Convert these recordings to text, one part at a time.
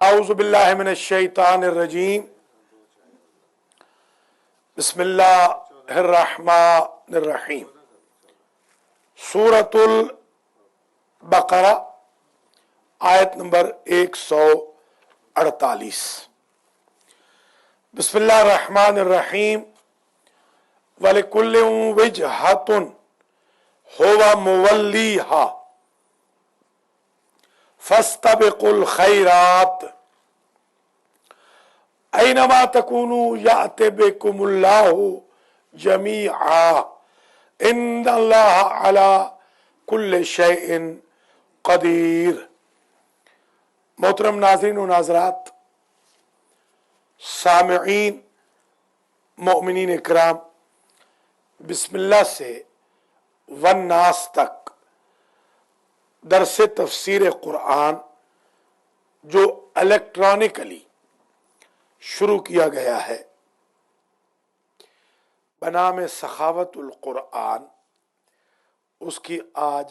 اعوذ باللہ من الشیطان الرجیم بسم اللہ الرحمن الرحیم سورۃ البقرہ آیت نمبر 148 بسم اللہ الرحمن الرحیم وَلِكُلٍّ وِجْهَةٌ هُوَ مُوَلِّيهَا فَاسْتَبِقُوا الْخَيْرَاتِ أَيْنَمَا تَكُونُوا يَأْتِ بِكُمُ اللَّهُ جَمِيعًا إِنَّ اللَّهَ عَلَى كُلِّ شَيْءٍ قَدِيرٌ۔ محترم ناظرین و ناظرات، سامعین، مؤمنین اکرام، بسم اللہ سے والناس تک درس تفسیر قرآن جو الیکٹرانکلی شروع کیا گیا ہے بنام سخاوت القرآن، اس کی آج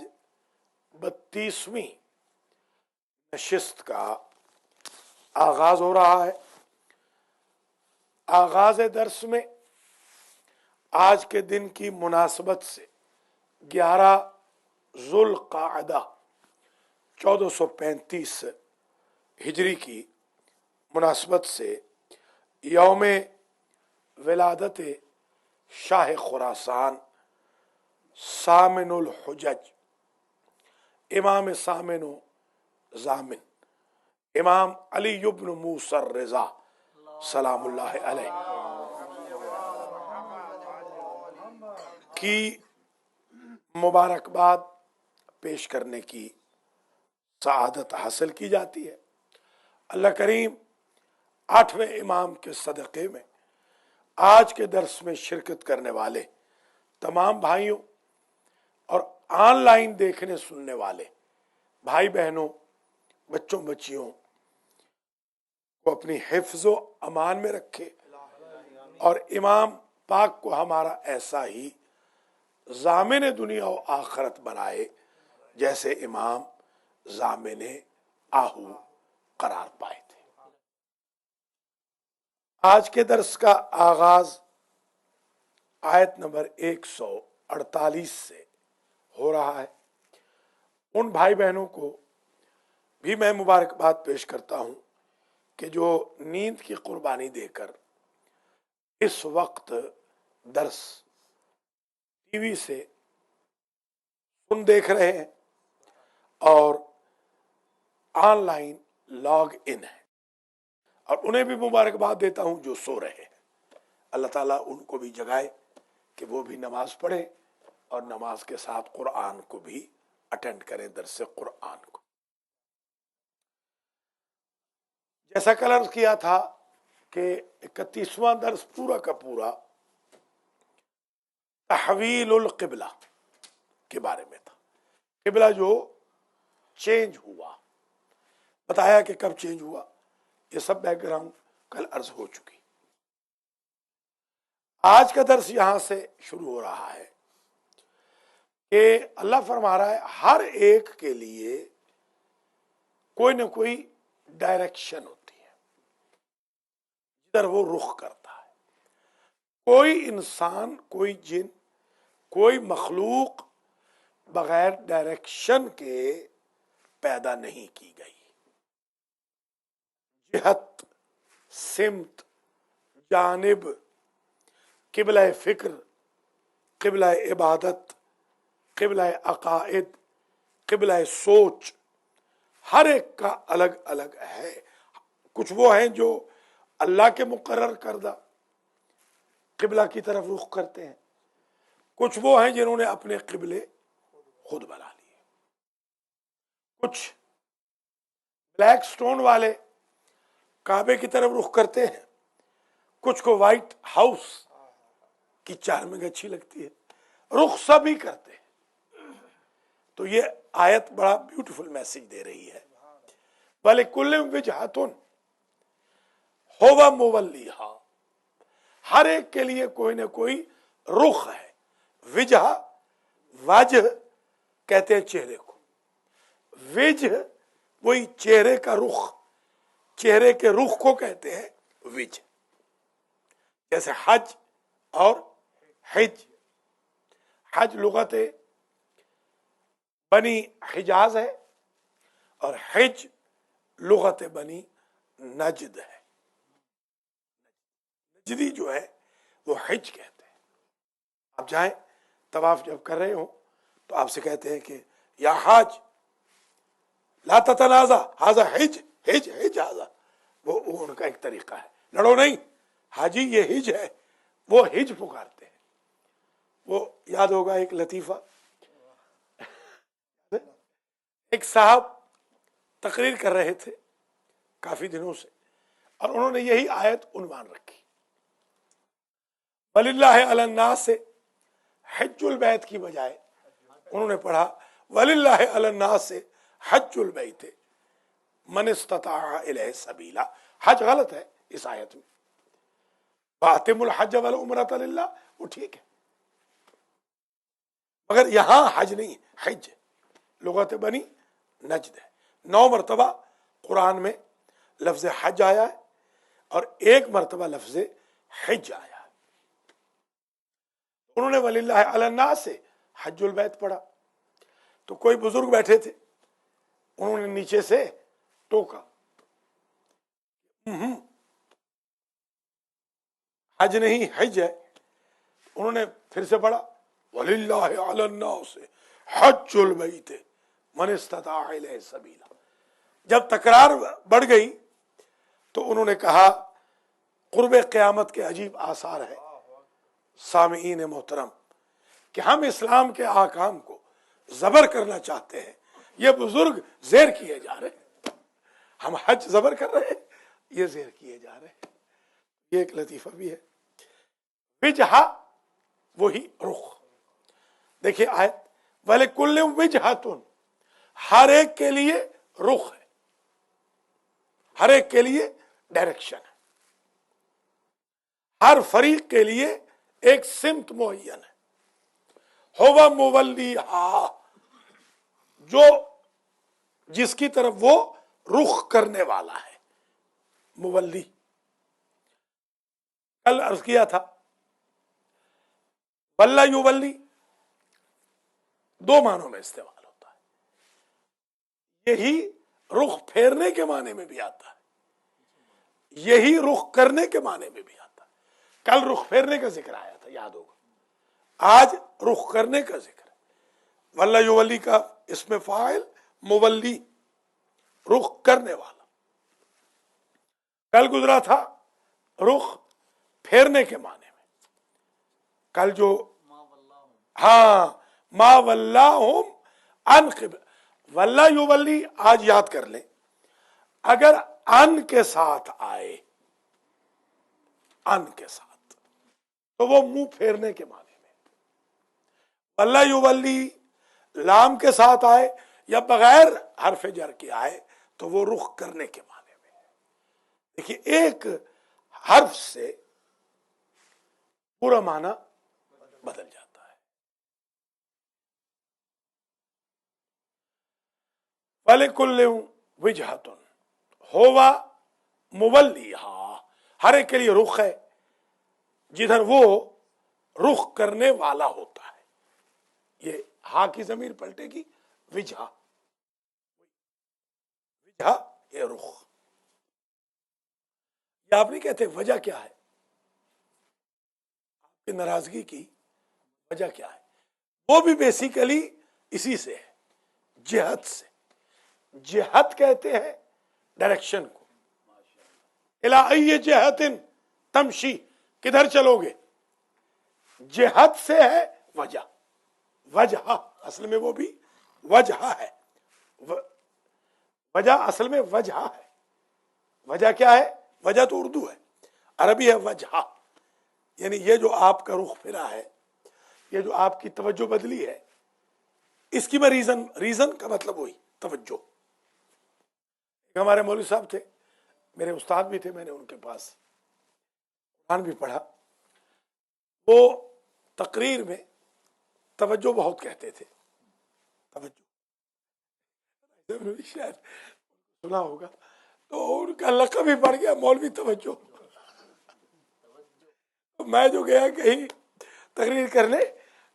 32ویں نشست کا آغاز ہو رہا ہے۔ آغاز درس میں آج کے دن کی مناسبت سے 11 ذوالقعدہ 1435 ہجری کی مناسبت سے یوم ولادت شاہ خراسان سامن الحجج امام سامن و زامن امام علی بن موسی الرضا سلام اللہ علیہ کی مبارکباد پیش کرنے کی سعادت حاصل کی جاتی ہے۔ اللہ کریم 8ویں امام کے صدقے میں آج کے درس میں شرکت کرنے والے تمام بھائیوں اور آن لائن دیکھنے سننے والے بھائی بہنوں، بچوں بچیوں کو اپنی حفظ و امان میں رکھے اور امام پاک کو ہمارا ایسا ہی ضامن دنیا و آخرت بنائے جیسے امام ضامن آہو قرار پائے تھے۔ آج کے درس کا آغاز آیت نمبر 148 سے ہو رہا ہے۔ ان بھائی بہنوں کو بھی میں مبارکباد پیش کرتا ہوں کہ جو نیند کی قربانی دے کر اس وقت درس ٹی وی سے سن دیکھ رہے ہیں اور آن لائن لاگ ان ہے، اور انہیں بھی مبارکباد دیتا ہوں جو سو رہے ہیں۔ اللہ تعالیٰ ان کو بھی جگائے کہ وہ بھی نماز پڑھیں اور نماز کے ساتھ قرآن کو بھی اٹینڈ کریں، درس قرآن کو۔ جیسا کل عرض کیا تھا کہ 31واں درس پورا کا پورا تحویل القبلہ کے بارے میں تھا۔ قبلہ جو چینج ہوا، بتایا کہ کب چینج ہوا، یہ سب بیک گراؤنڈ کل عرض ہو چکی۔ آج کا درس یہاں سے شروع ہو رہا ہے کہ اللہ فرما رہا ہے ہر ایک کے لیے کوئی نہ کوئی ڈائریکشن ہوتی ہے جدھر وہ رخ کرتا ہے۔ کوئی انسان، کوئی جن، کوئی مخلوق بغیر ڈائریکشن کے پیدا نہیں کی گئی۔ جہت، سمت، جانب، قبلہ فکر، قبلہ عبادت، قبلہ عقائد، قبلہ سوچ، ہر ایک کا الگ الگ ہے۔ کچھ وہ ہیں جو اللہ کے مقرر کردہ قبلہ کی طرف رخ کرتے ہیں، کچھ وہ ہیں جنہوں نے اپنے قبلے خود بنا لیے۔ کچھ بلیک سٹون والے کعبے کی طرف رخ کرتے ہیں، کچھ کو وائٹ ہاؤس کی چارمنگ اچھی لگتی ہے، رخ سبھی کرتے ہیں۔ تو یہ آیت بڑا بیوٹیفل میسج دے رہی ہے، وَلِكُلٍّ وِجْهَةٌ هُوَ مُوَلِّيهَا، ہر ایک کے لیے کوئی نہ کوئی رخ ہے۔ وجہ، وجہ کہتے ہیں چہرے کو، وجہ وہی چہرے کا رخ، چہرے کے رخ کو کہتے ہیں وجہ، جیسے حج اور حج۔ حج لغت بنی حجاز ہے اور حج لغت بنی نجد ہے۔ نجدی جو ہے وہ حج کہتے ہیں۔ آپ جائیں طواف جب کر رہے ہوں تو آپ سے کہتے ہیں کہ یا حاج لا تتنازع ھذا حج حج حج ھذا، وہ ان کا ایک طریقہ ہے، لڑو نہیں حاجی یہ حج ہے، وہ حج پکارتے ہیں۔ وہ یاد ہوگا ایک لطیفہ، ایک صاحب تقریر کر رہے تھے کافی دنوں سے، اور انہوں نے یہی آیت عنوان رکھی، وَلِلَّهِ عَلَى النَّاسِ حج البیت کی بجائے انہوں نے پڑھا وَلِلَّهِ عَلَى النَّاسِ حج البیت من استطاع الیہ سبیلا۔ حج غلط ہے اس آیت میں، وَأَتِمُّ الْحَجَّ وَالْعُمْرَةَ لِلَّهِ، وہ ٹھیک ہے، مگر یہاں حج نہیں، حج لغت بنی نجد ہے۔ 9 مرتبہ قرآن میں لفظ حج آیا ہے اور 1 مرتبہ لفظ حج آیا ہے۔ انہوں نے وَلِلَّهِ عَلَى النَّاسِ حج البیت پڑھا تو کوئی بزرگ بیٹھے تھے، انہوں نے نیچے سے ٹوکا، حج نہیں حج ہے۔ انہوں نے پھر سے پڑھا وَلِلَّهِ عَلَى النَّاسِ حج البیت من استطاع الیہ سبیلا۔ جب تکرار بڑھ گئی تو انہوں نے کہا قرب قیامت کے عجیب آثار ہے سامعین محترم کہ ہم اسلام کے احکام کو زبر کرنا چاہتے ہیں، یہ بزرگ زیر کیے جا رہے ہیں، ہم حج زبر کر رہے ہیں، یہ زیر کیے جا رہے ہیں۔ یہ ایک لطیفہ بھی ہے۔ وجہ وہی رخ، دیکھیے آیت وَلِكُلٍّ وِجْهَةٌ، ہر ایک کے لیے رخ ہے، ہر ایک کے لیے ڈائریکشن ہے، ہر فریق کے لیے ایک سمت معین ہے۔ ہوا مولیہا، جو جس کی طرف وہ رخ کرنے والا ہے، مولی۔ کل عرض کیا تھا ولا یولی 2 معنوں میں استعمال ہوتا ہے، یہی رخ پھیرنے کے معنی میں بھی آتا ہے، یہی رخ کرنے کے معنی میں بھی آتا ہے۔ کل رخ پھیرنے کا ذکر آیا تھا، یاد ہوگا، آج رخ کرنے کا ذکر ہے۔ ولا یولی کا اسم فاعل مولی، رخ کرنے والا۔ کل گزرا تھا رخ پھیرنے کے معنی میں، کل جو ہاں ما ولاہم عن قبل، ولا یولی آج یاد کر لیں، اگر ان کے ساتھ آئے، ان کے ساتھ، تو وہ منہ پھیرنے کے معنی میں۔ ولا یولی لام کے ساتھ آئے یا بغیر حرف جر کے آئے تو وہ رخ کرنے کے معنی میں۔ دیکھیے ایک حرف سے پورا معنی بدل جاتا ہے۔ وَلِكُلٍّ وِجْهَةٌ ہوا مولیہا، ہر ایک کے لیے رخ ہے جدھر وہ رخ کرنے والا ہوتا ہے۔ یہ ہا کی ضمیر پلٹے گی وجہ، وجہ یہ رخ۔ یہ آپ نہیں کہتے وجہ کیا ہے، آپ کی ناراضگی کی وجہ کیا ہے، وہ بھی بیسیکلی اسی سے ہے، جہت سے۔ جہت کہتے ہیں ڈائریکشن کو، الی ای جہت تمشی، کدھر چلو گے، جہت سے ہے وجہ، وجہ اصل میں وہ بھی وجہ ہے، وجہ اصل میں وجہ ہے۔ وجہ کیا ہے، وجہ تو اردو ہے، عربی ہے وجہ، یعنی یہ جو آپ کا رخ پھرا ہے، یہ جو آپ کی توجہ بدلی ہے، اس کی میں ریزن کا مطلب وہی توجہ۔ ہمارے مولوی صاحب تھے، میرے استاد بھی تھے، میں نے ان کے پاس قرآن بھی پڑھا، وہ تقریر میں توجہ بہت کہتے تھے، توجہ شاید سنا ہوگا، تو ان کا لقب ہی پڑ گیا مولوی توجہ. میں جو گیا کہیں تقریر کرنے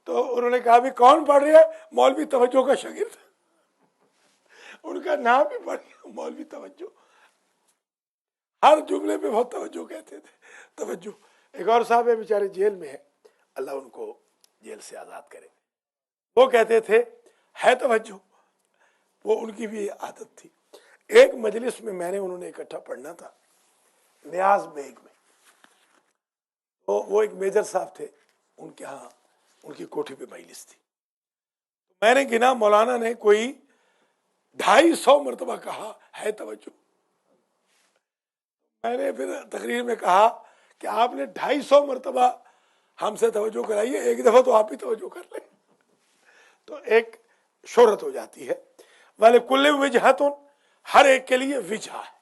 تو انہوں نے کہا بھی کون پڑھ رہا ہے؟ مولوی توجہ کا شاگرد. ان کا نام بھی پڑھ گیا مولوی توجہ. ہر جملے میں بہت توجہ کہتے تھے. توجہ. ایک اور صاحب ہے بیچارے جیل میں ہے, اللہ ان کو جیل سے آزاد کرے. وہ کہتے تھے ہے توجہ, وہ ان کی بھی عادت تھی. ایک مجلس میں میں نے انہوں نے اکٹھا پڑھنا تھا نیاز بیگ میں. تو وہ ایک میجر صاحب تھے, ان کے ہاں ان کی کوٹھی پہ مجلس تھی. میں نے گنا مولانا نے کوئی 250 مرتبہ کہا ہے توجہ. میں نے پھر تقریر میں کہا کہ آپ نے 250 مرتبہ ہم سے توجہ کرائی ہے, ایک دفعہ تو آپ ہی توجہ کر لیں. تو ایک شہرت ہو جاتی ہے. وَلِكُلِّ وِجْهَةٌ, ہر ایک کے لیے وجہ ہے.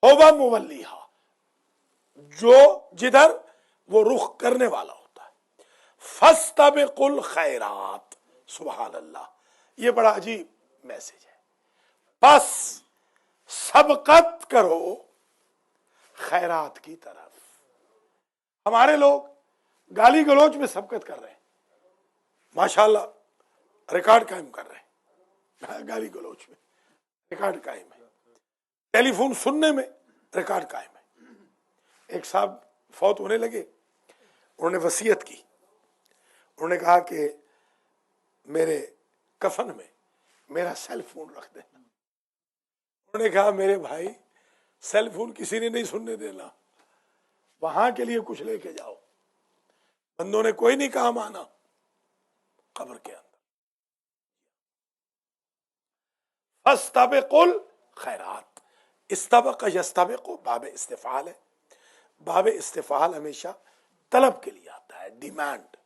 ہوبا مولیہا, جو جدھر وہ رخ کرنے والا ہوتا ہے. فَاسْتَبِقُوا الْخَيْرَاتِ, سبحان اللہ, یہ بڑا عجیب میسج ہے. بس سبقت کرو خیرات کی طرف. ہمارے لوگ گالی گلوچ میں سبقت کر رہے ہیں, ماشاءاللہ ریکارڈ قائم کر رہے ہیں. گالی گلوچ میں ریکارڈ قائم ہے, ٹیلی فون سننے میں ریکارڈ قائم ہے. ایک صاحب فوت ہونے لگے, انہوں نے وصیت کی. انہوں نے کہا کہ میرے کفن میں میرا سیل فون رکھ دینا. انہوں نے کہا میرے بھائی سیل فون کسی نے نہیں سننے دینا, وہاں کے لیے کچھ لے کے جاؤ. بندوں نے کوئی نہیں کام آنا قبر کے اندر. فاستبقوا الخیرات, استبق یستبق باب استفعال ہے. باب استفعال ہمیشہ طلب کے لیے آتا ہے, ڈیمانڈ,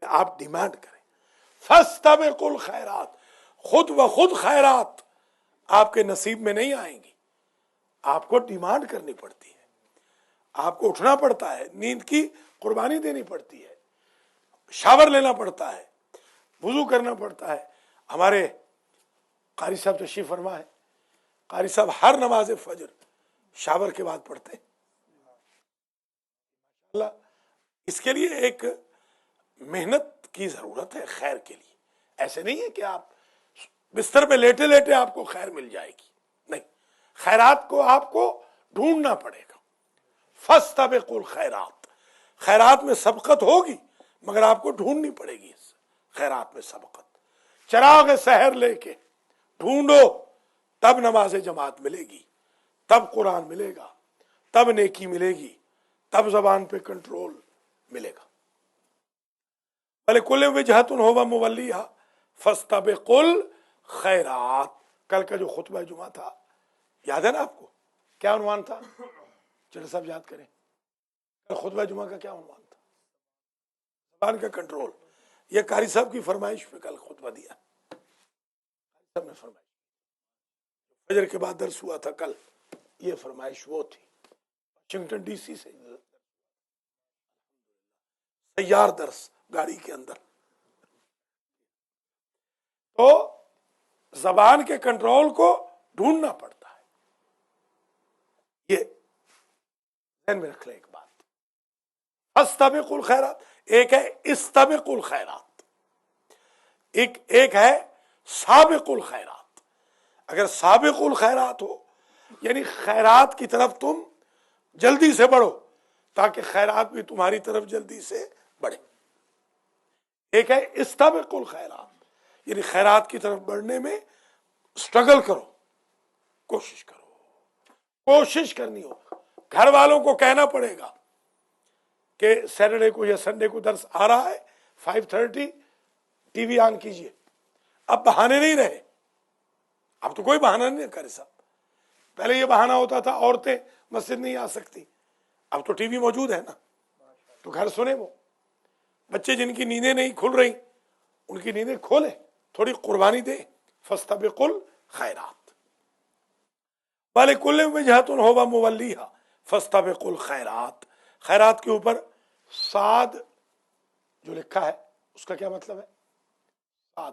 آپ ڈیمانڈ کریں. فاستبقوا الخیرات, خود بخود خیرات آپ کے نصیب میں نہیں آئیں گی, آپ کو ڈیمانڈ کرنی پڑتی ہے, آپ کو اٹھنا پڑتا ہے, نیند کی قربانی دینی پڑتی ہے, شاور لینا پڑتا ہے, وضو کرنا پڑتا ہے. ہمارے قاری صاحب تشریف فرما ہے, قاری صاحب ہر نماز فجر شاور کے بعد پڑھتے ہیں. اللہ, اس کے لیے ایک محنت کی ضرورت ہے خیر کے لیے. ایسے نہیں ہے کہ آپ بستر پہ لیٹے لیٹے آپ کو خیر مل جائے گی, نہیں, خیرات کو آپ کو ڈھونڈنا پڑے گا. فاستبقوا الخیرات, خیرات میں سبقت ہوگی مگر آپ کو ڈھونڈنی پڑے گی. خیرات میں سبقت, چراغ سحر لے کے ڈھونڈو, تب نماز جماعت ملے گی, تب قرآن ملے گا, تب نیکی ملے گی, تب زبان پہ کنٹرول ملے گا. وَلِكُلِّ وِجْهَةٌ هُوَ مُوَلِّيهَا فَاسْتَبِقُوا الْخَيْرَاتِ. کل کا جو خطبہ جمعہ تھا یاد ہے نا آپ کو, کیا عنوان تھا؟ چلو سب یاد کریں, کل خطبہ جمعہ کا کیا عنوان تھا؟ زبان کا کنٹرول. یہ قاری صاحب کی فرمائش پہ کل خطبہ دیا. سب نے فرمائش, فجر کے بعد درس ہوا تھا کل, یہ فرمائش وہ تھی. واشنگٹن ڈی سی سے تیار درس گاڑی کے اندر. تو زبان کے کنٹرول کو ڈھونڈنا پڑتا ہے. یہ ذہن میں رکھ لیں ایک بات. فاستبقوا الخیرات, ایک ہے استبقوا الخیرات, ایک ہے سابقوا الخیرات. اگر سابقوا الخیرات ہو یعنی خیرات کی طرف تم جلدی سے بڑھو تاکہ خیرات بھی تمہاری طرف جلدی سے بڑھے. ایک ہے استبقوا الخیرات, یعنی خیرات کی طرف بڑھنے میں سٹرگل کرو, کوشش کرو, کوشش کرنی ہو. گھر والوں کو کہنا پڑے گا کہ سیٹرڈے کو یا سنڈے کو درس آ رہا ہے 5:30 ٹی وی آن کیجئے. اب بہانے نہیں رہے, اب تو کوئی بہانہ نہیں کرے صاحب. پہلے یہ بہانہ ہوتا تھا عورتیں مسجد نہیں آ سکتی, اب تو ٹی وی موجود ہے نا, تو گھر سنے. وہ بچے جن کی نیندیں نہیں کھل رہی ان کی نیندیں کھولیں, تھوڑی قربانی دیں. فاستبقوا الخیرات. وَلِكُلِّ وِجْهَةٌ هُوَ مُوَلِّيهَا فَاسْتَبِقُوا الْخَيْرَاتِ. خیرات کے اوپر صاد جو لکھا ہے اس کا کیا مطلب ہے؟ صاد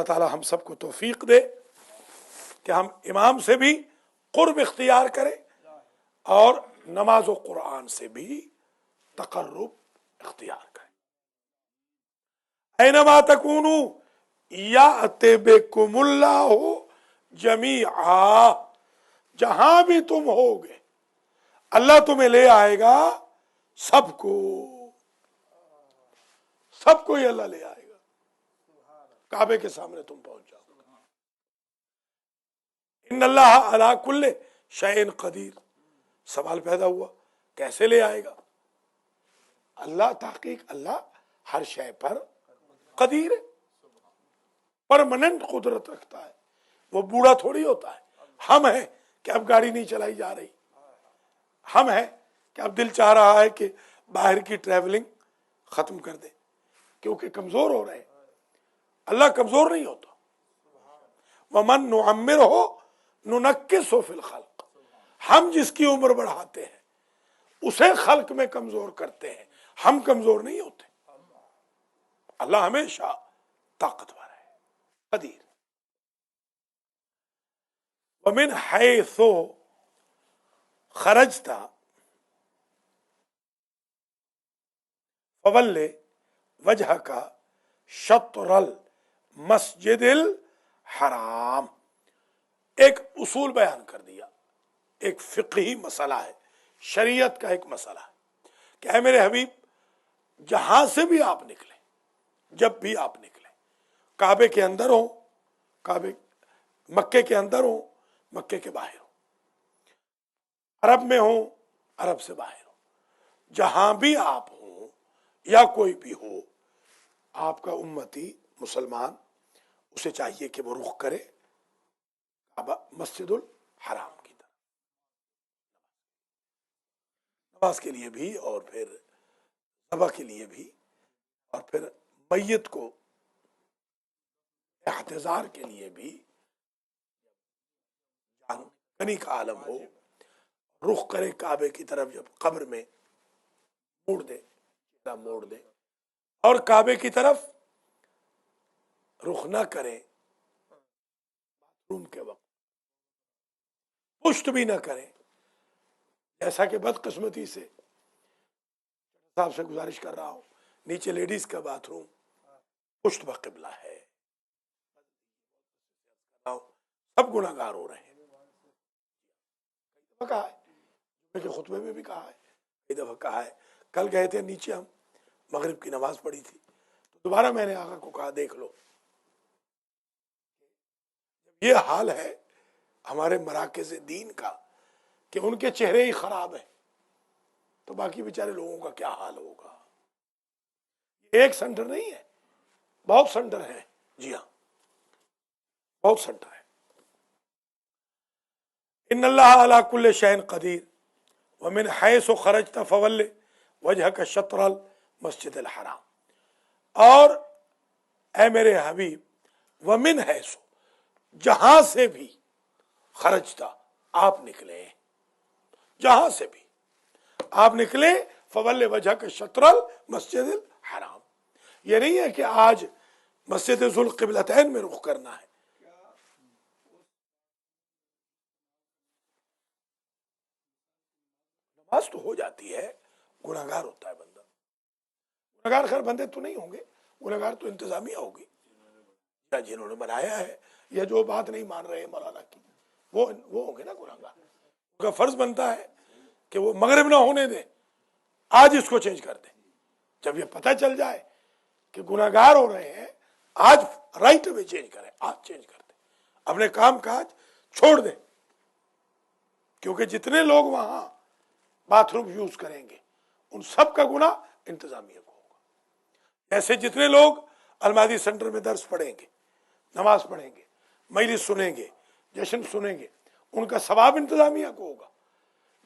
اللہ تعالی ہم سب کو توفیق دے کہ ہم امام سے بھی قرب اختیار کریں اور نماز و قرآن سے بھی تقرب اختیار کریں. اینما تکونو یأتی بکم اللہ جمیعا، جہاں بھی تم ہوگے اللہ تمہیں لے آئے گا، سب کو ہی اللہ لے آئے گا. کعبے کے سامنے تم پہنچ جاؤ. ان اللہ علی کل شیء قدیر. سوال پیدا ہوا کیسے لے آئے گا؟ اللہ، تحقیق اللہ ہر شے پر قدیر ہے، پرماننٹ قدرت رکھتا ہے. وہ بوڑھا تھوڑی ہوتا ہے. ہم ہیں کہ اب گاڑی نہیں چلائی جا رہی، ہم ہیں کہ اب دل چاہ رہا ہے کہ باہر کی ٹریولنگ ختم کر دیں کیونکہ کمزور ہو رہے ہیں. اللہ کمزور نہیں ہوتا. وَمَن نُعَمِّرْهُ نُنَكِّسْهُ فِي الْخَلْقِ. ہم جس کی عمر بڑھاتے ہیں اسے خلق میں کمزور کرتے ہیں، ہم کمزور نہیں ہوتے. اللہ ہمیشہ طاقتور ہے، قدیر. وَمِنْ حَيْثُ خَرَجْتَ فَوَلِّ وَجْهَكَ شَطْرَ الْمَسْجِدِ الْحَرَامِ. ایک اصول بیان کر دیا، ایک فقہی مسئلہ ہے، شریعت کا ایک مسئلہ ہے کہ اے میرے حبیب، جہاں سے بھی آپ نکلیں، جب بھی آپ نکلیں، کعبے کے اندر ہوں، مکے کے اندر ہوں، مکے کے باہر ہوں، عرب میں ہوں، عرب سے باہر ہوں، جہاں بھی آپ ہوں یا کوئی بھی ہو، آپ کا امتی مسلمان اسے چاہیے کہ وہ رخ کرے مسجد الحرام کی طرف، نماز کے لیے بھی اور پھر ذبح کے لیے بھی، اور پھر میت کو احتضار کے لیے بھی. جان کا عالم ہو، رخ کرے کعبے کی طرف، جب قبر میں موڑ دے اور کعبے کی طرف رخ نہ کرے، روم کے وقت پشت بھی نہ کرے. ایسا کہ بدقسمتی سے صاحب سے گزارش کر رہا ہوں، نیچے لیڈیز کا باتھ روم پشت بقبلہ ہے، سب گناہ گار ہو رہے ہیں. کہا ہے کہ خطبے میں بھی کہا ہے، کئی دفعہ کہا ہے. کل گئے تھے نیچے، ہم مغرب کی نماز پڑھی تھی، تو دوبارہ میں نے آقا کو کہا دیکھ لو، یہ حال ہے ہمارے مراکز دین کا کہ ان کے چہرے ہی خراب ہیں، تو باقی بیچارے لوگوں کا کیا حال ہوگا. ایک سینٹر نہیں ہے، بہت سینٹر ہیں. جی ہاں، بہت سینٹر ہے. ان اللہ علی کل شیء قدیر ومن حیث خرجت فول وجہک شطر المسجد الحرام. اور اے میرے حبیب، ومن حیث، جہاں سے بھی، خرجتا، آپ نکلے، جہاں سے بھی آپ نکلے، فول وجہک شطر المسجد الحرام. یہ نہیں ہے کہ آج مسجد ذو القبلتین میں رخ کرنا ہے. نماز تو ہو جاتی ہے، گناہگار ہوتا ہے بندہ. گناہگار خیر بندے تو نہیں ہوں گے، گناہگار تو انتظامیہ ہوگی یا جنہوں نے بنایا ہے یا جو بات نہیں مان رہے مولانا کی، وہ ہوں گے نا گناہگار. ان کا فرض بنتا ہے کہ وہ مغرب نہ ہونے دیں، آج اس کو چینج کر دیں. جب یہ پتہ چل جائے کہ گناہگار ہو رہے ہیں، آج رائٹ میں چینج کریں، آج چینج کر دیں، اپنے کام کاج چھوڑ دیں. کیونکہ جتنے لوگ وہاں باتھ روم یوز کریں گے ان سب کا گناہ انتظامیہ کو ہوگا. ایسے جتنے لوگ المادی سینٹر میں درس پڑھیں گے، نماز پڑھیں گے، مجلس سنیں گے، جشن سنیں گے، ان کا ثواب انتظامیہ کو ہوگا.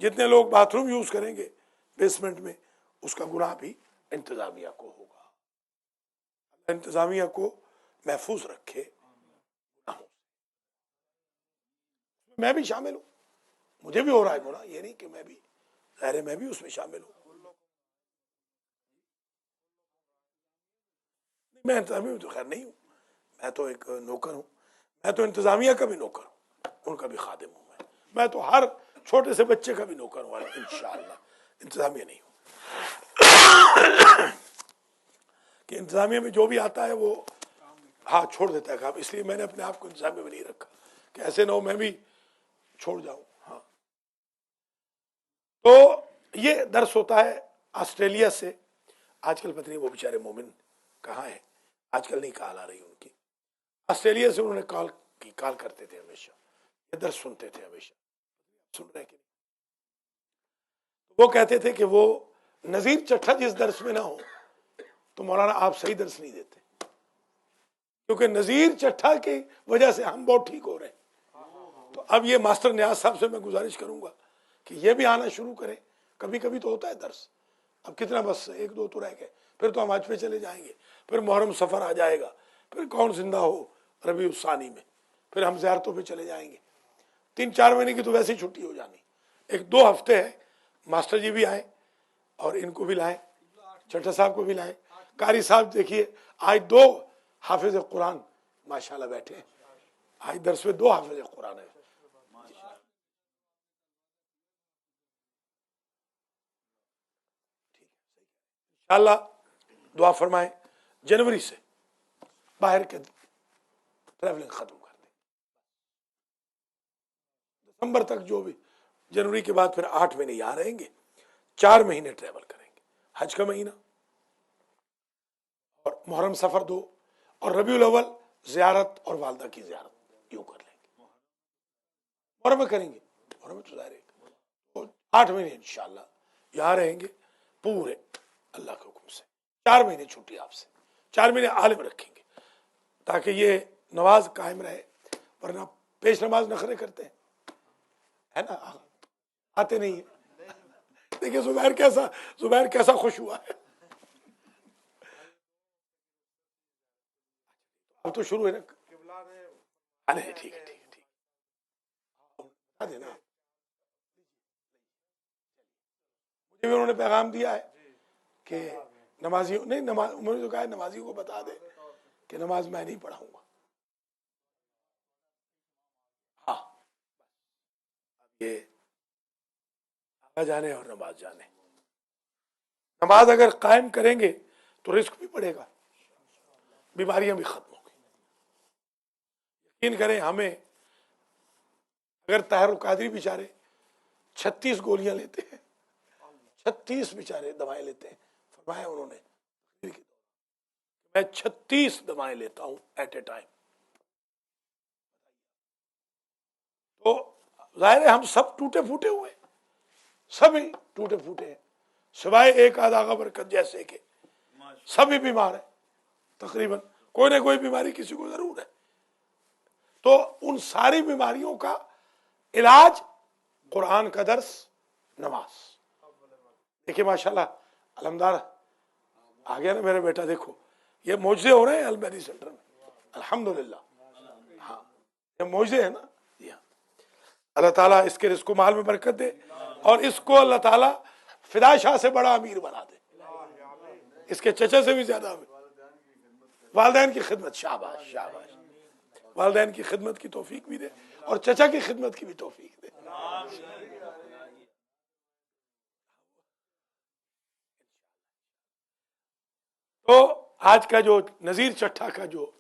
جتنے لوگ باتھ روم یوز کریں گے بیسمنٹ میں، اس کا گناہ بھی انتظامیہ کو ہوگا. انتظامیہ کو محفوظ رکھے. میں بھی شامل ہوں، مجھے بھی ہو رہا ہے گناہ، یہ نہیں کہ میں بھی، ظاہر ہے میں بھی اس میں شامل ہوں. میں انتظامیہ میں تو خیر نہیں ہوں، میں تو ایک نوکر ہوں، میں تو انتظامیہ کا بھی نوکر ہوں، ان کا بھی خادم ہوں، میں تو ہر چھوٹے سے بچے کا بھی نوکر ہوں انشاءاللہ، انتظامیہ نہیں ہوں کہ انتظامیہ میں جو بھی آتا ہے وہ ہاں چھوڑ دیتا ہے کام، اس لیے میں نے اپنے آپ کو انتظامیہ میں نہیں رکھا کہ ایسے نہ ہو میں بھی چھوڑ جاؤں. ہاں تو یہ درس ہوتا ہے آسٹریلیا سے. آج کل پتہ نہیں وہ بیچارے مومن کہاں ہیں، آج کل نہیں کال آ رہی ان کی. آسٹریلیا سے انہوں نے کال کرتے تھے ہمیشہ، یہ درس سنتے تھے ہمیشہ. سن رہے کہ وہ کہتے تھے کہ وہ نذیر چٹھا جس درس میں نہ ہو تو مولانا آپ صحیح درس نہیں دیتے، کیونکہ نذیر چٹھا کی وجہ سے ہم بہت ٹھیک ہو رہے ہیں. تو اب یہ ماسٹر نیاز صاحب سے میں گزارش کروں گا کہ یہ بھی آنا شروع کریں. کبھی کبھی تو ہوتا ہے درس، اب کتنا بس ایک دو تو رہ گئے، پھر تو ہم حج پہ چلے جائیں گے، پھر محرم سفر آ جائے گا، پھر کون زندہ ہو ربیع الثانی میں، پھر ہم زیارتوں پہ چلے جائیں گے. 3-4 مہینے کی تو ویسے ہی چھٹی ہو جانی. 1-2 ہفتے ہے، ماسٹر جی بھی آئیں اور ان کو بھی لائیں، چٹھا صاحب کو بھی لائیں. قاری صاحب دیکھیے آج 2 حافظ قرآن ماشاءاللہ بیٹھے ہیں، آج درس میں 2 حافظ قرآن ہیں. انشاءاللہ دعا فرمائیں جنوری سے باہر کے ٹریولنگ ختم کر دیں، دسمبر تک جو بھی، جنوری کے بعد پھر 8 مہینے یہاں رہیں گے، 4 مہینے ٹریول کریں گے، حج کا مہینہ اور محرم سفر 2 اور ربیع الاول زیارت اور والدہ کی زیارت یوں کر لیں گے. محرم میں کریں گے، محرم میں تو ظاہر ہے تو 8 مہینے انشاءاللہ یہاں رہیں گے پورے اللہ کے حکم سے. 4 مہینے چھٹی آپ سے، 4 مہینے عالم رکھیں گے تاکہ یہ نماز قائم رہے، ورنہ پیش نماز نخرے کرتے ہیں ہے نا، آتے نہیں ہیں. دیکھیے زبیر کیسا خوش ہوا ہے. اب تو شروع ہے نا. ارے ٹھیک ہے ٹھیک ہے ٹھیک ہے دینا. مجھے بھی انہوں نے پیغام دیا ہے کہ نمازیوں نہیں، انہوں نے تو کہا ہے نمازیوں کو بتا دے کہ نماز میں نہیں پڑھاؤں گا. ہاں یہ آگا جانے اور نماز جانے. نماز اگر قائم کریں گے تو رزق بھی بڑھے گا، بیماریاں بھی ختم ہوں گی. یقین کریں ہمیں اگر طاہر القادری بیچارے 36 گولیاں لیتے ہیں، 36 بیچارے دوائیں لیتے ہیں، فرمایا انہوں نے میں 36 دوائیں لیتا ہوں ایٹ اے ٹائم. تو ظاہر ہے ہم سب ٹوٹے پھوٹے ہوئے، سبھی ٹوٹے پھوٹے ہیں، سوائے ایک آدھ آغا برکت جیسے کہ سبھی بیمار ہیں تقریباً، کوئی نہ کوئی بیماری کسی کو ضرور ہے. تو ان ساری بیماریوں کا علاج قرآن کا درس، نماز. دیکھیے ماشاءاللہ علمدار آ گیا نا میرا بیٹا، دیکھو یہ معجزے ہو رہے ہیں المہدی سینٹر میں الحمدللہ. ہاں یہ معجزے ہیں نا. جی ہاں اللہ تعالیٰ اس کے رزق و مال میں برکت دے، اور اس کو اللہ تعالیٰ فدا شاہ سے بڑا امیر بنا دے، اس کے چچا سے بھی زیادہ امیر. والدین کی خدمت، شاباش شاباش، والدین کی خدمت کی توفیق بھی دے اور چچا کی خدمت کی بھی توفیق دے. تو آج کا جو نذیر چٹھا کا جو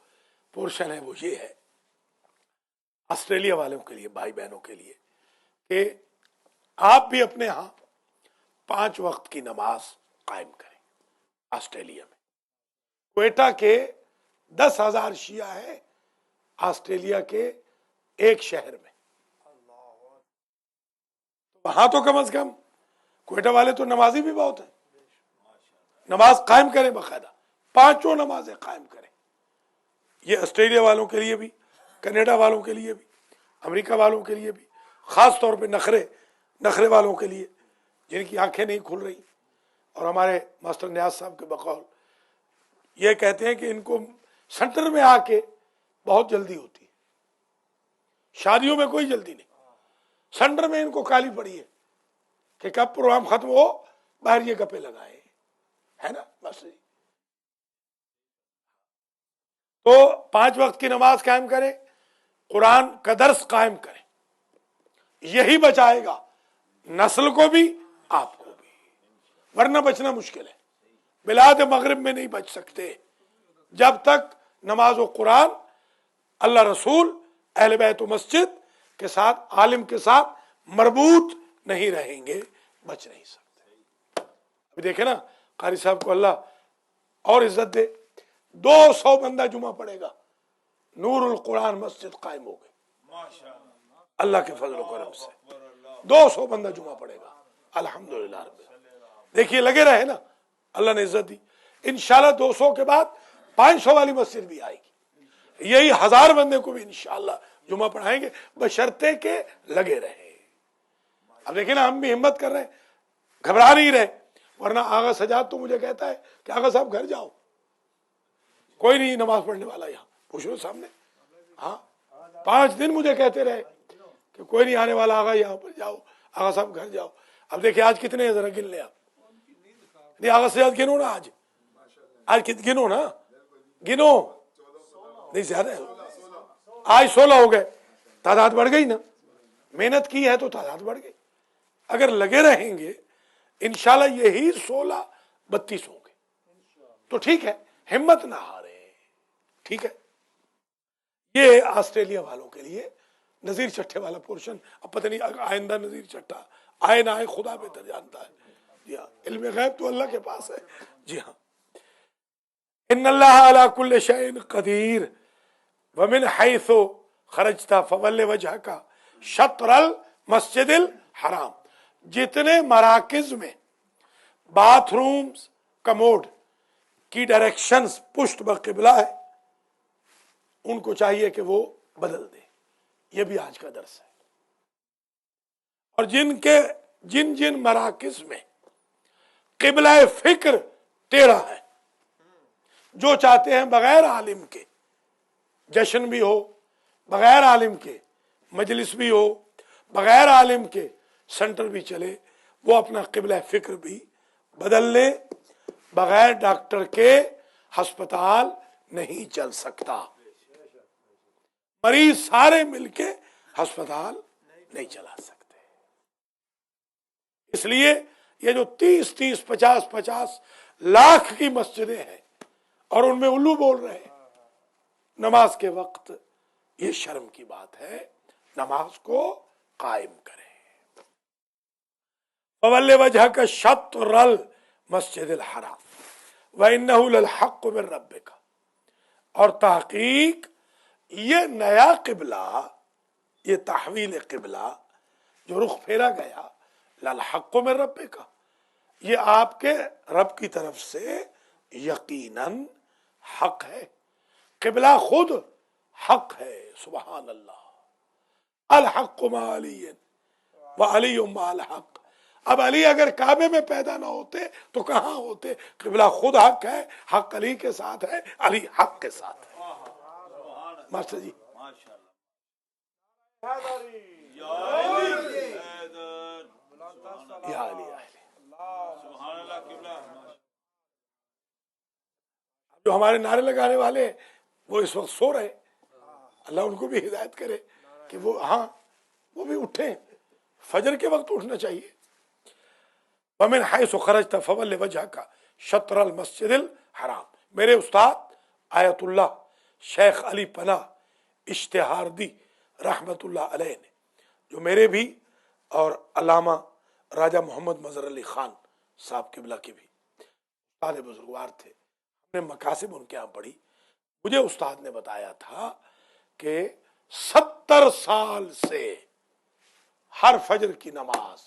پورشن ہے وہ یہ ہے آسٹریلیا والوں کے لیے، بھائی بہنوں کے لیے، کہ آپ بھی اپنے ہاں 5 وقت کی نماز قائم کریں. آسٹریلیا میں کوئٹہ کے 10,000 شیعہ ہیں، آسٹریلیا کے ایک شہر میں، وہاں تو کم از کم کوئٹہ والے تو نمازی بھی بہت ہیں. نماز قائم کریں، باقاعدہ 5 نمازیں قائم کریں. یہ آسٹریلیا والوں کے لیے بھی، کینیڈا والوں کے لیے بھی، امریکہ والوں کے لیے بھی، خاص طور پہ نخرے والوں کے لیے جن کی آنکھیں نہیں کھل رہی. اور ہمارے ماسٹر نیاز صاحب کے بقول یہ کہتے ہیں کہ ان کو سینٹر میں آ کے بہت جلدی ہوتی ہے، شادیوں میں کوئی جلدی نہیں، سینٹر میں ان کو کالی پڑی ہے کہ کب پروگرام ختم ہو باہر یہ گپے لگائے، ہے نا بس. تو 5 وقت کی نماز قائم کریں، قرآن کا درس قائم کریں، یہی بچائے گا نسل کو بھی آپ کو بھی، ورنہ بچنا مشکل ہے۔ بلاد مغرب میں نہیں بچ سکتے جب تک نماز و قرآن، اللہ رسول، اہل بیت و مسجد کے ساتھ، عالم کے ساتھ مربوط نہیں رہیں گے، بچ نہیں سکتے۔ ابھی دیکھیں نا، قاری صاحب کو اللہ اور عزت دے، 200 بندہ جمعہ پڑے گا، نور القرآن مسجد قائم ہو گئی اللہ کے فضل و کرم سے، 200 بندہ جمعہ پڑے گا الحمدللہ رب العالمین۔ دیکھیے لگے رہے نا، اللہ نے عزت دی، انشاءاللہ 200 کے بعد 500 والی مسجد بھی آئے گی، یہی 1000 بندے کو بھی انشاءاللہ جمعہ پڑھائیں گے، بشرطے کہ لگے رہے۔ اب دیکھیں نا، ہم بھی ہمت کر رہے ہیں، گھبرا نہیں رہے، ورنہ آغا سجاد تو مجھے کہتا ہے کہ آغا صاحب گھر جاؤ، کوئی نہیں نماز پڑھنے والا یہاں، پوچھ لو سامنے۔ ہاں 5 دن مجھے کہتے رہے کہ کوئی نہیں آنے والا آغا، یہاں پر جاؤ، آغا صاحب گھر جاؤ۔ اب دیکھیں آج کتنے ہیں، ذرا گن لیں آپ، نہیں آغا سجاد گنو نا، آج گنو نا، گنو، نہیں زیادہ ہے، آج 16 ہو گئے، تعداد بڑھ گئی نا، محنت کی ہے تو تعداد بڑھ گئی۔ اگر لگے رہیں گے انشاءاللہ یہی 16 32 ہوں گے، تو ٹھیک ہے، ہمت نہ ہارے، ٹھیک ہے۔ یہ آسٹریلیا والوں کے لیے نذیر چٹھے والا پورشن، اب پتہ نہیں آئندہ نذیر چٹھا آئے نہ آئے، خدا بہتر جانتا ہے، جی ہاں، علم غیب تو اللہ کے پاس ہے، جی ہاں۔ ان اللہ علی کل شیء قدیر ومن حیث خرجت فول وجہک شطر المسجد الحرام، جتنے مراکز میں باتھ رومز، کموڈ کی ڈائریکشنز پشت بقبلہ ہے، ان کو چاہیے کہ وہ بدل دیں، یہ بھی آج کا درس ہے۔ اور جن جن مراکز میں قبلہ فکر ٹیڑھا ہے، جو چاہتے ہیں بغیر عالم کے جشن بھی ہو، بغیر عالم کے مجلس بھی ہو، بغیر عالم کے سینٹر بھی چلے، وہ اپنا قبلہ فکر بھی بدل لیں۔ بغیر ڈاکٹر کے ہسپتال نہیں چل سکتا، مریض سارے مل کے ہسپتال نہیں چلا سکتے۔ اس لیے یہ جو 30 50 لاکھ کی مسجدیں ہیں اور ان میں الو بول رہے ہیں نماز کے وقت، یہ شرم کی بات ہے، نماز کو قائم کریں۔ فول وجہک شطر المسجد الحرام وانہ للحق من ربک، اور تحقیق یہ نیا قبلہ، یہ تحویل قبلہ جو رخ پھیرا گیا، للحق من ربک، یہ آپ کے رب کی طرف سے یقیناً حق ہے، قبلہ خود حق ہے، سبحان اللہ، الحق مع علی وعلی مع الحق۔ اب علی اگر کعبے میں پیدا نہ ہوتے تو کہاں ہوتے؟ قبلہ خود حق ہے، حق علی کے ساتھ ہے، علی حق کے ساتھ ہے۔ ماسٹر جی یا علی، جو ہمارے نعرے لگانے والے ہیں وہ اس وقت سو رہے، اللہ ان کو بھی ہدایت کرے کہ وہ، ہاں وہ بھی اٹھیں، فجر کے وقت اٹھنا چاہیے۔ ومن حیث خرجت فول وجہک شطر المسجد الحرام، میرے استاد آیت اللہ شیخ علی پناہ اشتہاردی رحمت اللہ علیہ نے، جو میرے بھی اور علامہ راجہ محمد مظہر علی خان صاحب قبلہ کے بھی استاد بزرگوار تھے، ہم نے مکاسب ان کے یہاں پڑھی۔ مجھے استاد نے بتایا تھا کہ 70 سال سے ہر فجر کی نماز،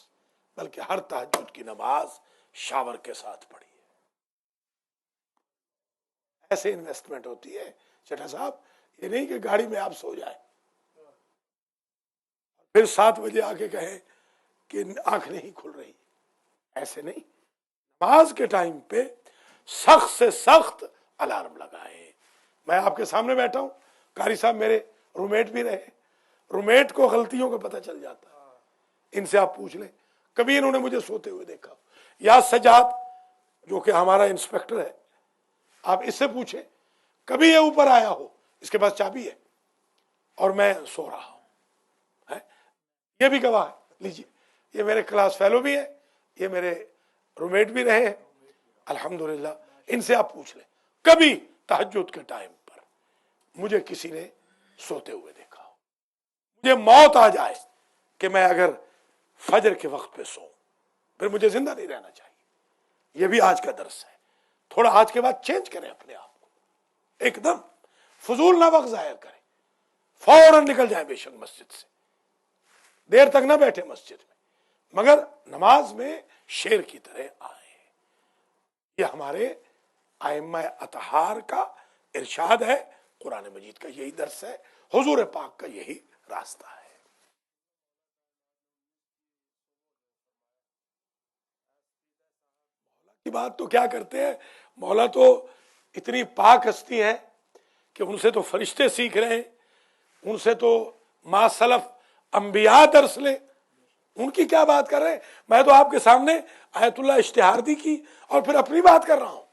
بلکہ ہر تہجد کی نماز شاور کے ساتھ پڑھی ہے۔ ایسے انویسٹمنٹ ہوتی ہے چٹھا صاحب، یہ نہیں کہ گاڑی میں آپ سو جائیں پھر 7 بجے آ کے کہیں کہ آنکھ نہیں کھل رہی، ایسے نہیں، نماز کے ٹائم پہ سخت سے سخت الارم لگائیں۔ میں آپ کے سامنے بیٹھا ہوں، قاری صاحب میرے رومیٹ بھی رہے، رومیٹ کو غلطیوں کا پتہ چل جاتا ہے، ان سے آپ پوچھ لیں، کبھی انہوں نے مجھے سوتے ہوئے دیکھا۔ یا سجاد جو کہ ہمارا انسپیکٹر ہے، آپ اس سے پوچھیں، کبھی یہ اوپر آیا ہو اس کے پاس چابی ہے اور میں سو رہا ہوں، یہ بھی گواہ ہے، لیجیے یہ میرے کلاس فیلو بھی ہے، یہ میرے رومیٹ بھی رہے ہیں الحمدللہ، ان سے آپ پوچھ لیں کبھی تہجد کے ٹائم پر مجھے کسی نے سوتے ہوئے دیکھا ہو، مجھے موت آ جائے کہ میں اگر فجر کے وقت پہ سوؤں پھر مجھے زندہ نہیں رہنا چاہیے۔ یہ بھی آج کا درس ہے، تھوڑا آج کے بعد چینج کریں اپنے آپ کو، ایک دم فضول نہ وقت ضائع کریں، فوراً نکل جائیں بے شک مسجد سے، دیر تک نہ بیٹھے مسجد میں، مگر نماز میں شیر کی طرح آئیں۔ یہ ہمارے ائمہ اطہار کا ارشاد ہے، قرآن مجید کا یہی درس ہے، حضور پاک کا یہی راستہ ہے۔ کی بات تو کیا کرتے ہیں، مولا تو اتنی پاک ہستی ہے کہ ان سے تو فرشتے سیکھ رہے ہیں، ان سے تو ما سلف انبیاء درس لیں، ان کی کیا بات کر رہے ہیں؟ میں تو آپ کے سامنے آیت اللہ اشتہاردی کی اور پھر اپنی بات کر رہا ہوں،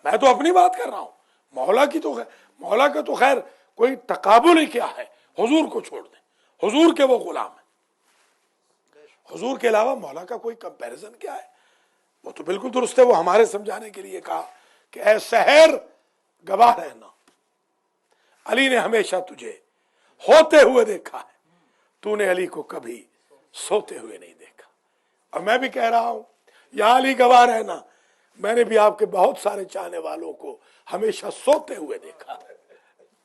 میں تو اپنی بات کر رہا ہوں، مولا کی تو مولا کا تو خیر کوئی تقابل ہی کیا ہے، حضور کو چھوڑ دیں، حضور کے وہ غلام ہیں، حضور کے علاوہ مولا کا کوئی کمپیریزن کیا ہے؟ وہ تو بالکل درست ہے، وہ ہمارے سمجھانے کے لیے کہا کہ اے سحر گواہ رہنا، علی نے ہمیشہ تجھے ہوتے ہوئے دیکھا ہے، تو نے علی کو کبھی سوتے ہوئے نہیں دیکھا۔ اور میں بھی کہہ رہا ہوں یا علی گواہ رہنا، میں نے بھی آپ کے بہت سارے چاہنے والوں کو ہمیشہ سوتے ہوئے دیکھا ہے،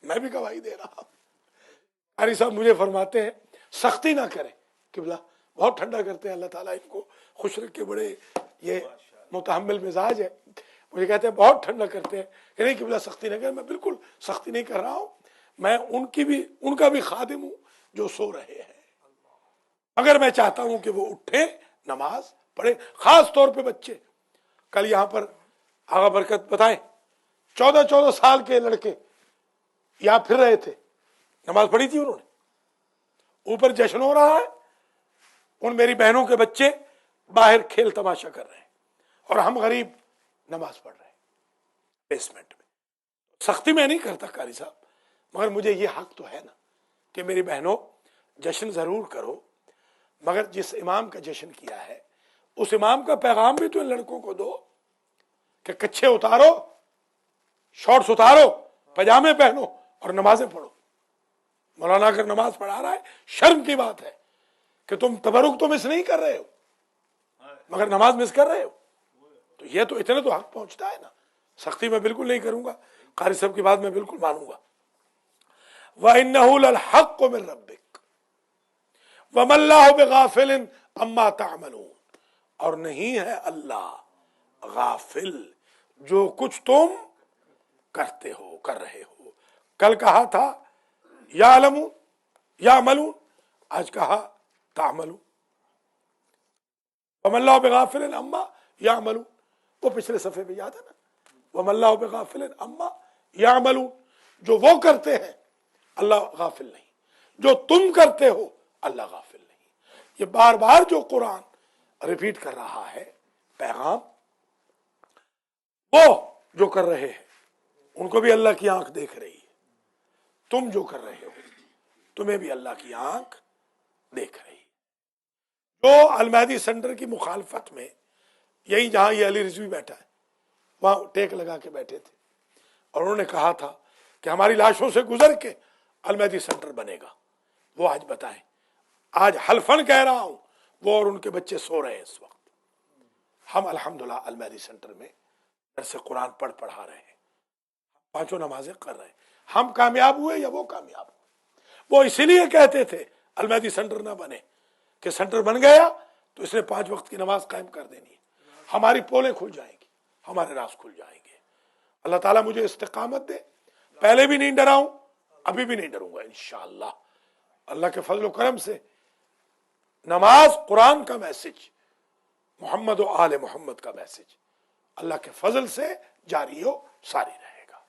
میں بھی گواہی دے رہا ہوں۔ قاری صاحب مجھے فرماتے ہیں سختی نہ کریں قبلہ، بہت ٹھنڈا کرتے ہیں، اللہ تعالیٰ ان کو خوش رکھے، بڑے یہ متحمل مزاج ہے، مجھے کہتے ہیں بہت ٹھنڈا کرتے ہیں کہ نہیں قبلہ سختی نہ کریں، میں بالکل سختی نہیں کر رہا ہوں، میں ان کا بھی خادم ہوں جو سو رہے ہیں، اگر میں چاہتا ہوں کہ وہ اٹھیں نماز پڑھیں، خاص طور پہ بچے۔ کل یہاں پر آغا برکت بتائیں 14 سال کے لڑکے یہاں پھر رہے تھے، نماز پڑھی تھی انہوں نے، اوپر جشن ہو رہا ہے، ان میری بہنوں کے بچے باہر کھیل تماشا کر رہے ہیں اور ہم غریب نماز پڑھ رہے ہیں بیسمنٹ میں۔ سختی میں نہیں کرتا قاری صاحب، مگر مجھے یہ حق تو ہے نا کہ میری بہنوں جشن ضرور کرو، مگر جس امام کا جشن کیا ہے اس امام کا پیغام بھی تو ان لڑکوں کو دو کہ کچھے اتارو، شارٹس اتارو، پجامے پہنو اور نمازیں پڑھو۔ مولانا اگر نماز پڑھا رہا ہے، شرم کی بات ہے کہ تم تبرک تو مس نہیں کر رہے ہو مگر نماز مس کر رہے ہو، تو یہ تو اتنے تو حق پہنچتا ہے نا۔ سختی میں بالکل نہیں کروں گا، قاری صاحب کی بات میں بالکل مانوں گا۔ وَإِنَّهُ لَلْحَقُّ مِن رَبِّكَ وَمَا اللَّهُ بِغَافِلٍ عَمَّا تَعْمَلُونَ، اور نہیں ہے اللہ غافل جو کچھ تم کرتے ہو، کر رہے ہو۔ کل کہا تھا یعلمون یعملون، آج کہا تعملون، وَمَا اللَّهُ بِغَافِلٍ عَمَّا يَعْمَلُونَ، وہ پچھلے صفحے پہ یاد ہے نا، وَمَا اللَّهُ بِغَافِلٍ عَمَّا يَعْمَلُونَ، جو وہ کرتے ہیں اللہ غافل نہیں، جو تم کرتے ہو اللہ غافل نہیں۔ یہ بار بار جو قرآن ریپیٹ کر رہا ہے پیغام، وہ جو کر رہے ہیں ان کو بھی اللہ کی آنکھ دیکھ رہی ہے، تم جو کر رہے ہو تمہیں بھی اللہ کی آنکھ دیکھ رہی ہے۔ جو المہدی سینٹر کی مخالفت میں، یہی جہاں یہ علی رضوی بیٹھا ہے وہاں ٹیک لگا کے بیٹھے تھے اور انہوں نے کہا تھا کہ ہماری لاشوں سے گزر کے المہدی سینٹر بنے گا، وہ آج بتائیں، آج حلفن کہہ رہا ہوں وہ اور ان کے بچے سو رہے ہیں اس وقت، ہم الحمدللہ المہدی سینٹر میں درس قرآن پڑھا رہے ہیں، 5 نمازیں کر رہے ہیں، ہم کامیاب ہوئے یا وہ کامیاب ہوئے؟ وہ اسی لیے کہتے تھے المہدی سینٹر نہ بنے کہ سینٹر بن گیا تو اس نے 5 وقت کی نماز قائم کر دینی ہے، ہماری پولیں کھل جائیں گی، ہمارے راز کھل جائیں گے۔ اللہ تعالیٰ مجھے استقامت دے، پہلے بھی نہیں ڈرا ہوں، ابھی بھی نہیں ڈروں گا انشاءاللہ، اللہ کے فضل و کرم سے نماز قرآن کا میسج، محمد و آل محمد کا میسج اللہ کے فضل سے جاری و ساری رہے گا۔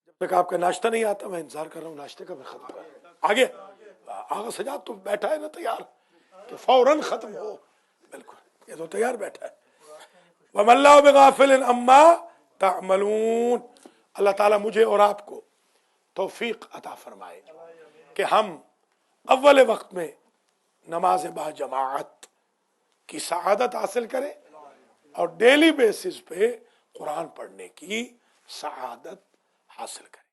جب تک آپ کا ناشتہ نہیں آتا میں انتظار کر رہا ہوں ناشتے کا، میں ختم کر آگے آغا سجاد تو بیٹھا ہے نا تیار کہ فوراً ختم ہو، بالکل یہ تو تیار بیٹھا ہے۔ وَمَا اللَّهُ بِغَافِلٍ عَمَّا تعملون۔ اللہ تعالیٰ مجھے اور آپ کو توفیق عطا فرمائے کہ ہم اول وقت میں نماز با جماعت کی سعادت حاصل کریں اور ڈیلی بیسس پہ قرآن پڑھنے کی سعادت حاصل کریں۔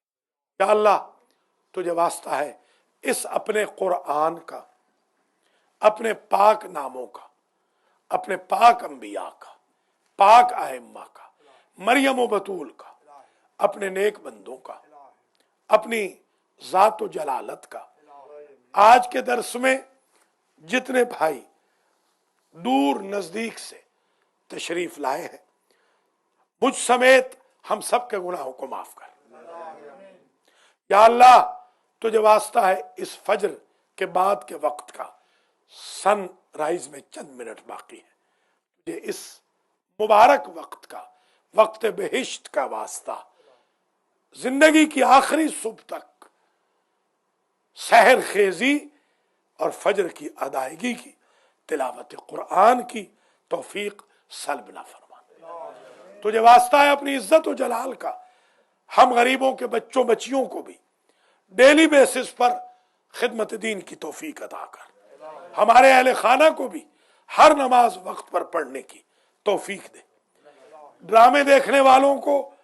یا اللہ تجھے واسطہ ہے اس اپنے قرآن کا، اپنے پاک ناموں کا، اپنے پاک انبیاء کا، پاک ائمہ کا، مریم و بطول کا، اپنے نیک بندوں کا، اپنی ذات و جلالت کا۔ آج کے درس میں جتنے بھائی دور نزدیک سے تشریف لائے ہیں، مجھ سمیت ہم سب کے گناہوں کو معاف کر۔ یا اللہ تجھے واسطہ ہے اس فجر کے بعد کے وقت کا، سن رائز میں چند منٹ باقی ہے، تجھے اس مبارک وقت کا، وقت بہشت کا واسطہ، زندگی کی آخری صبح تک سحر خیزی اور فجر کی ادائیگی کی، تلاوت قرآن کی توفیق سلب نہ فرما۔ تجھے واسطہ ہے اپنی عزت و جلال کا، ہم غریبوں کے بچوں بچیوں کو بھی ڈیلی بیسس پر خدمت دین کی توفیق عطا کر، ہمارے اہل خانہ کو بھی ہر نماز وقت پر پڑھنے کی توفیق دے، ڈرامے دیکھنے والوں کو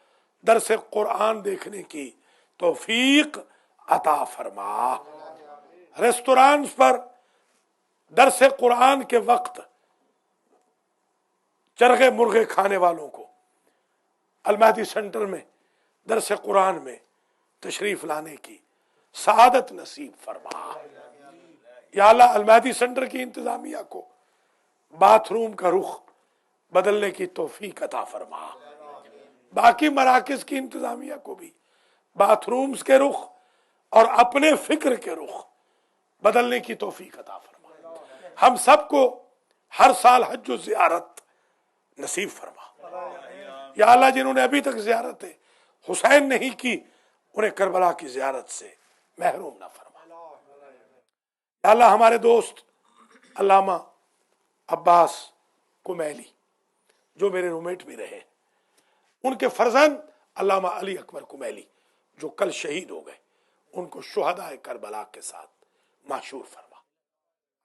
درس قرآن دیکھنے کی توفیق عطا فرما، ریسٹورانٹس پر درس قرآن کے وقت چرغے مرغے کھانے والوں کو المہدی سینٹر میں درس قرآن میں تشریف لانے کی سعادت نصیب فرما۔ یا اللہ المہدی سینٹر کی انتظامیہ کو باتھ روم کا رخ بدلنے کی توفیق عطا فرما، باقی مراکز کی انتظامیہ کو بھی باتھ رومز کے رخ اور اپنے فکر کے رخ بدلنے کی توفیق عطا فرما، ہم سب کو ہر سال حج و زیارت نصیب فرما۔ یا اللہ جنہوں نے ابھی تک زیارت حسین نہیں کی، انہیں کربلا کی زیارت سے محروم نہ فرما۔ یا اللہ ہمارے دوست علامہ عباس کمیلی جو میرے رومیٹ بھی رہے، ان کے فرزند علامہ علی اکبر کمیلی جو کل شہید ہو گئے، ان کو شہداء کربلا کے ساتھ معشور فرما۔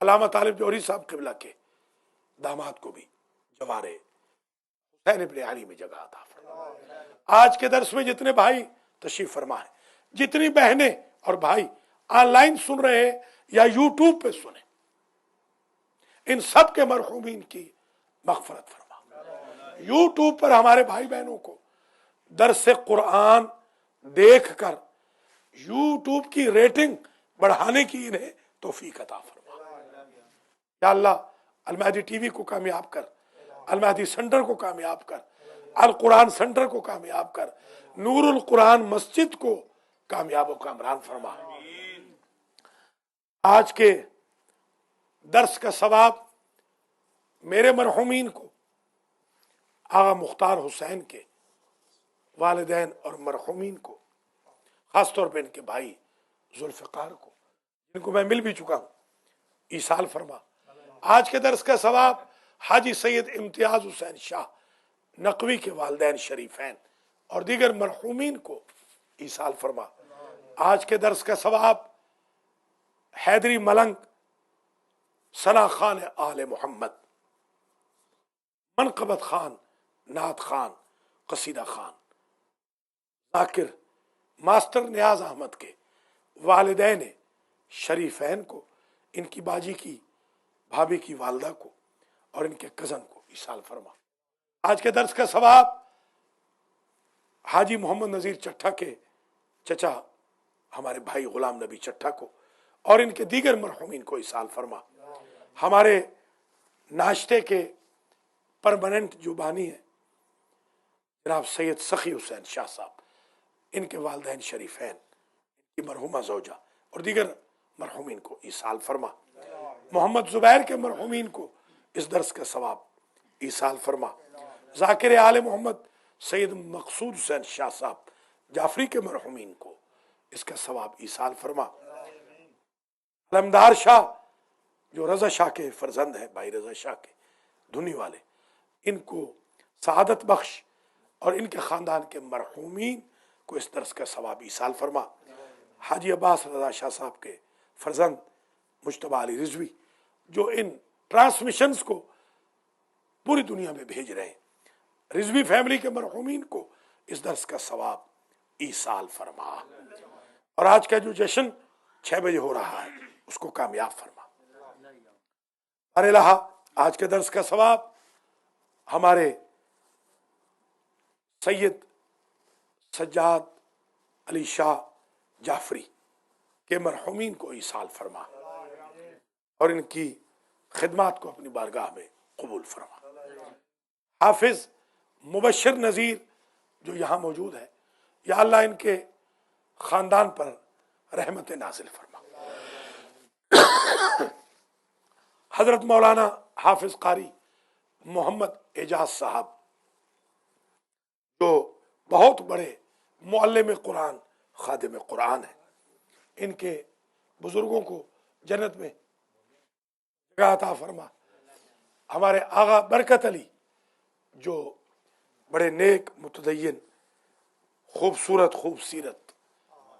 علامہ طالب جوہری صاحب قبلہ کے داماد کو بھی جوار حسین ابن علی میں جگہ عطا فرما۔ آج کے درس میں جتنے بھائی تشریف فرما ہے، جتنی بہنیں اور بھائی آن لائن سن رہے ہیں یا یوٹیوب پہ سنیں، ان سب کے مرحومین کی مغفرت فرما۔ یوٹیوب پر ہمارے بھائی بہنوں کو درس قرآن دیکھ کر یوٹیوب کی ریٹنگ بڑھانے کی انہیں توفیق عطا فرما۔ یا اللہ المہدی ٹی وی کو کامیاب کر، المہدی سینٹر کو کامیاب کر، القرآن سینٹر کو کامیاب کر، نور القرآن مسجد کو کامیاب و کامران فرما۔ آج کے درس کا ثواب میرے مرحومین کو، آغا مختار حسین کے والدین اور مرحومین کو، خاص طور پہ ان کے بھائی ذوالفقار کو، جن کو میں مل بھی چکا ہوں، ایصال فرما۔ آج کے درس کا ثواب حاجی سید امتیاز حسین شاہ نقوی کے والدین شریفین اور دیگر مرحومین کو ایصال فرما۔ آج کے درس کا ثواب حیدری ملنگ، ثنا خان آل محمد، منقبت خان، نعت خان، قصیدہ خان، ذاکر ماسٹر نیاز احمد کے والدین شریفین کو، ان کی باجی کی بھابھی کی والدہ کو اور ان کے کزن کو ایصال فرما۔ آج کے درس کا ثواب حاجی محمد نذیر چٹھا کے چچا ہمارے بھائی غلام نبی چٹھا کو اور ان کے دیگر مرحومین کو ایصال فرما۔ ہمارے ناشتے کے پرماننٹ جو بانی ہیں جناب سید سخی حسین شاہ صاحب، ان کے والدین شریفین، ان کی مرحومہ زوجہ اور دیگر مرحومین کو ایصال فرما۔ محمد زبیر کے مرحومین کو اس درس کا ثواب ایصال فرما۔ ذاکر آل محمد سید مقصود حسین شاہ صاحب جعفری کے مرحومین کو اس کا ثواب ایصال فرما۔ علمدار شاہ جو رضا شاہ کے فرزند ہیں، بھائی رضا شاہ کے دھنی والے، ان کو سعادت بخش اور ان کے خاندان کے مرحومین کو اس درس کا ثواب ایصال فرما۔ حاجی عباس رضا شاہ صاحب کے فرزند مجتبیٰ علی رضوی جو ان ٹرانسمیشنز کو پوری دنیا میں بھیج رہے ہیں، رضوی فیملی کے مرحومین کو اس درس کا ثواب ایصال فرما، اور آج کا جو جشن 6 بجے ہو رہا ہے اس کو کامیاب فرما۔ ارے الہ آج کے درس کا ثواب ہمارے سید سجاد علی شاہ جعفری کے مرحومین کو ایصال فرما، اور ان کی خدمات کو اپنی بارگاہ میں قبول فرما۔ حافظ مبشر نذیر جو یہاں موجود ہے، یا اللہ ان کے خاندان پر رحمت نازل فرما۔ حضرت مولانا حافظ قاری محمد اعجاز صاحب جو بہت بڑے معلم قرآن خادم قرآن ہیں، ان کے بزرگوں کو جنت میں جگہ عطا فرما۔ ہمارے آغا برکت علی جو بڑے نیک متدین خوبصورت خوبصیرت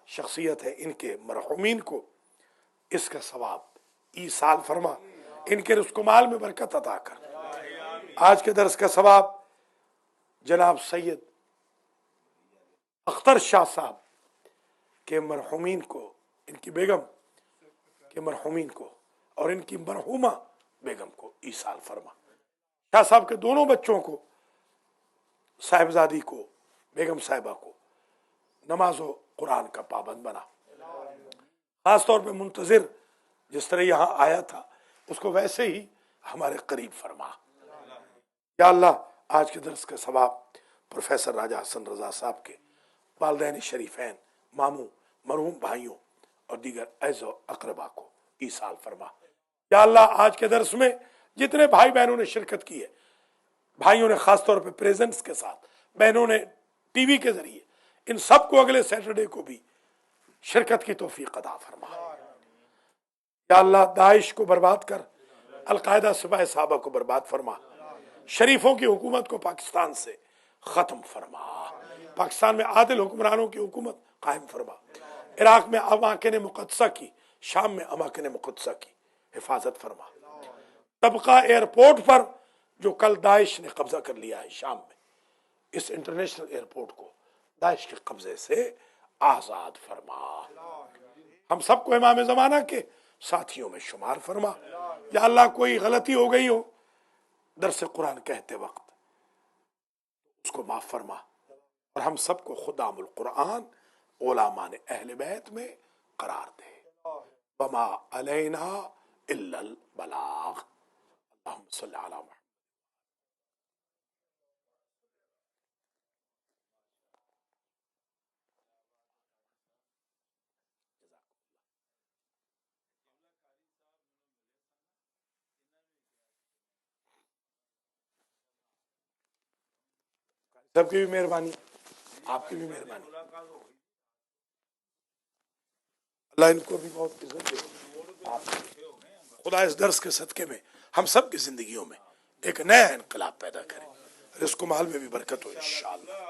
شخصیت ہے، ان کے مرحومین کو اس کا ثواب ایصال فرما، ان کے رزق و مال میں برکت عطا کر۔ آج کے درس کا ثواب جناب سید اختر شاہ صاحب کے مرحومین کو، ان کی بیگم کے مرحومین کو اور ان کی مرحومہ بیگم کو ایصال فرما۔ شاہ صاحب کے دونوں بچوں کو، صاحبزادی کو، بیگم صاحبہ کو نماز و قرآن کا پابند بنا۔ خاص طور پہ منتظر جس طرح یہاں آیا تھا اس کو ویسے ہی ہمارے قریب فرما۔ یا اللہ آج کے درس کا ثواب پروفیسر راجہ حسن رضا صاحب کے والدین شریفین، ماموں، مرحوم بھائیوں اور دیگر اعز و اقربا کو ایصال فرما۔ یا اللہ آج کے درس میں جتنے بھائی بہنوں نے شرکت کی ہے، بھائیوں نے خاص طور پہ پریزنٹس کے ساتھ، بہنوں نے ٹی وی کے ذریعے، ان سب کو اگلے سیٹرڈے کو بھی شرکت کی توفیق عطا فرما۔ یا اللہ داعش کو برباد کر، القاعدہ سپاہ صحابہ کو برباد فرما، شریفوں کی حکومت کو پاکستان سے ختم فرما، پاکستان میں عادل حکمرانوں کی حکومت قائم فرما، عراق میں اماکن مقدسہ کی، شام میں اماکن مقدسہ کی حفاظت فرما۔ طبقہ ایئرپورٹ پر جو کل داعش نے قبضہ کر لیا ہے شام میں، اس انٹرنیشنل ایئرپورٹ کو داعش کے قبضے سے آزاد فرما۔ ہم سب کو امام زمانہ کے ساتھیوں میں شمار فرما۔ یا اللہ کوئی غلطی ہو گئی ہو درس قرآن کہتے وقت اس کو معاف فرما، اور ہم سب کو خدام القرآن علماء اہل بیت میں قرار دے۔ وما علینا الا البلاغ۔ اللہم صلی علی محمد۔ سب کی بھی مہربانی، آپ کی بھی مہربانی، اللہ ان کو بھی بہت عزت دے۔ خدا اس درس کے صدقے میں ہم سب کی زندگیوں میں ایک نیا انقلاب پیدا کرے، رزق و مال میں بھی برکت ہو انشاءاللہ۔